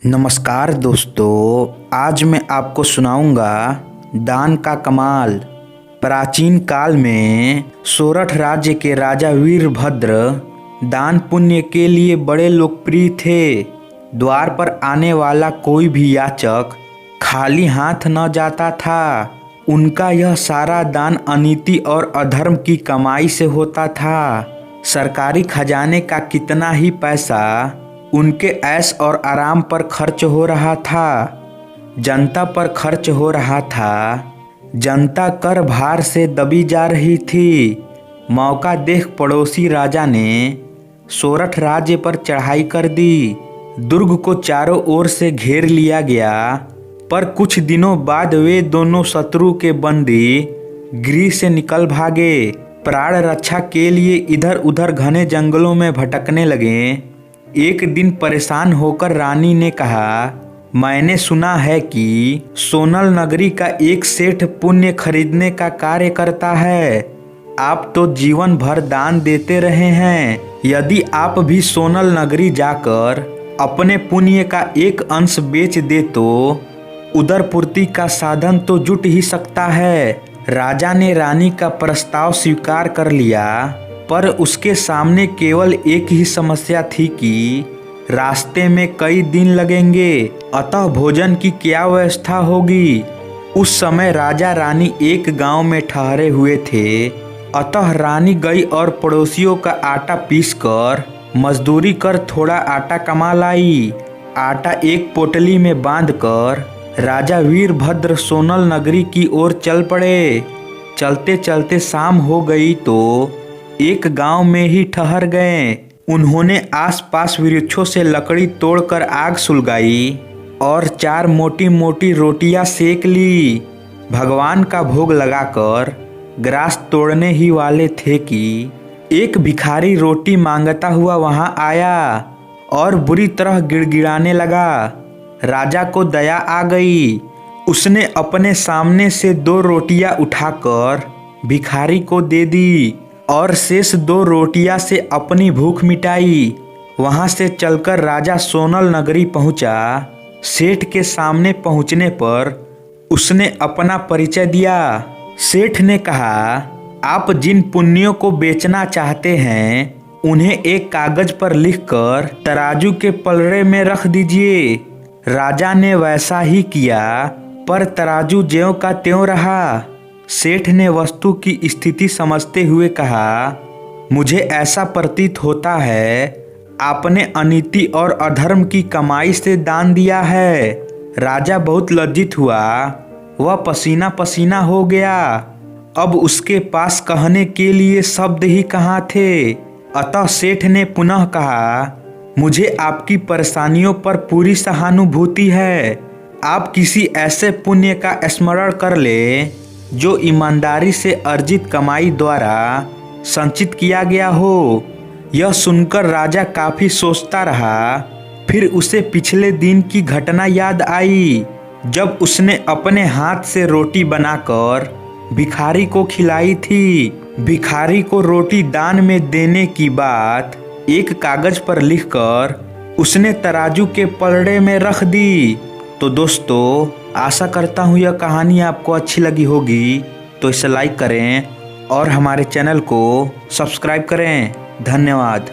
नमस्कार दोस्तों, आज मैं आपको सुनाऊंगा दान का कमाल। प्राचीन काल में सोरठ राज्य के राजा वीरभद्र दान पुण्य के लिए बड़े लोकप्रिय थे। द्वार पर आने वाला कोई भी याचक खाली हाथ न जाता था। उनका यह सारा दान अनीति और अधर्म की कमाई से होता था। सरकारी खजाने का कितना ही पैसा उनके ऐश और आराम पर खर्च हो रहा था, जनता पर खर्च हो रहा था। जनता कर भार से दबी जा रही थी। मौका देख पड़ोसी राजा ने सोरठ राज्य पर चढ़ाई कर दी। दुर्ग को चारों ओर से घेर लिया गया, पर कुछ दिनों बाद वे दोनों शत्रु के बंदी गृह से निकल भागे। प्राण रक्षा के लिए इधर उधर घने जंगलों में भटकने लगे। एक दिन परेशान होकर रानी ने कहा, मैंने सुना है कि सोनल नगरी का एक सेठ पुण्य खरीदने का कार्य करता है। आप तो जीवन भर दान देते रहे हैं। यदि आप भी सोनल नगरी जाकर अपने पुण्य का एक अंश बेच दे तो उदर पूर्ति का साधन तो जुट ही सकता है। राजा ने रानी का प्रस्ताव स्वीकार कर लिया, पर उसके सामने केवल एक ही समस्या थी कि रास्ते में कई दिन लगेंगे, अतः भोजन की क्या व्यवस्था होगी। उस समय राजा रानी एक गांव में ठहरे हुए थे, अतः रानी गई और पड़ोसियों का आटा पीसकर मजदूरी कर थोड़ा आटा कमा लाई। आटा एक पोटली में बांधकर राजा वीरभद्र सोनल नगरी की ओर चल पड़े। चलते चलते शाम हो गई तो एक गांव में ही ठहर गए। उन्होंने आसपास वृक्षों से लकड़ी तोड़कर आग सुलगाई और 4 मोटी मोटी रोटियां सेक ली। भगवान का भोग लगाकर ग्रास तोड़ने ही वाले थे कि एक भिखारी रोटी मांगता हुआ वहां आया और बुरी तरह गिड़गिड़ाने लगा। राजा को दया आ गई। उसने अपने सामने से 2 रोटियां उठाकर भिखारी को दे दी और शेष 2 रोटियां से अपनी भूख मिटाई। वहां से चलकर राजा सोनल नगरी पहुंचा। सेठ के सामने पहुंचने पर उसने अपना परिचय दिया। सेठ ने कहा, आप जिन पुण्यों को बेचना चाहते हैं उन्हें एक कागज पर लिखकर तराजू के पलड़े में रख दीजिए। राजा ने वैसा ही किया, पर तराजू ज्यों का त्यों रहा। सेठ ने वस्तु की स्थिति समझते हुए कहा, मुझे ऐसा प्रतीत होता है आपने अनीति और अधर्म की कमाई से दान दिया है। राजा बहुत लज्जित हुआ, वह पसीना पसीना हो गया। अब उसके पास कहने के लिए शब्द ही कहाँ थे। अतः सेठ ने पुनः कहा, मुझे आपकी परेशानियों पर पूरी सहानुभूति है। आप किसी ऐसे पुण्य का स्मरण कर ले जो ईमानदारी से अर्जित कमाई द्वारा संचित किया गया हो। यह सुनकर राजा काफी सोचता रहा। फिर उसे पिछले दिन की घटना याद आई, जब उसने अपने हाथ से रोटी बनाकर भिखारी को खिलाई थी। भिखारी को रोटी दान में देने की बात एक कागज पर लिखकर उसने तराजू के पलड़े में रख दी। तो दोस्तों, आशा करता हूँ यह कहानी आपको अच्छी लगी होगी, तो इसे लाइक करें और हमारे चैनल को सब्सक्राइब करें। धन्यवाद।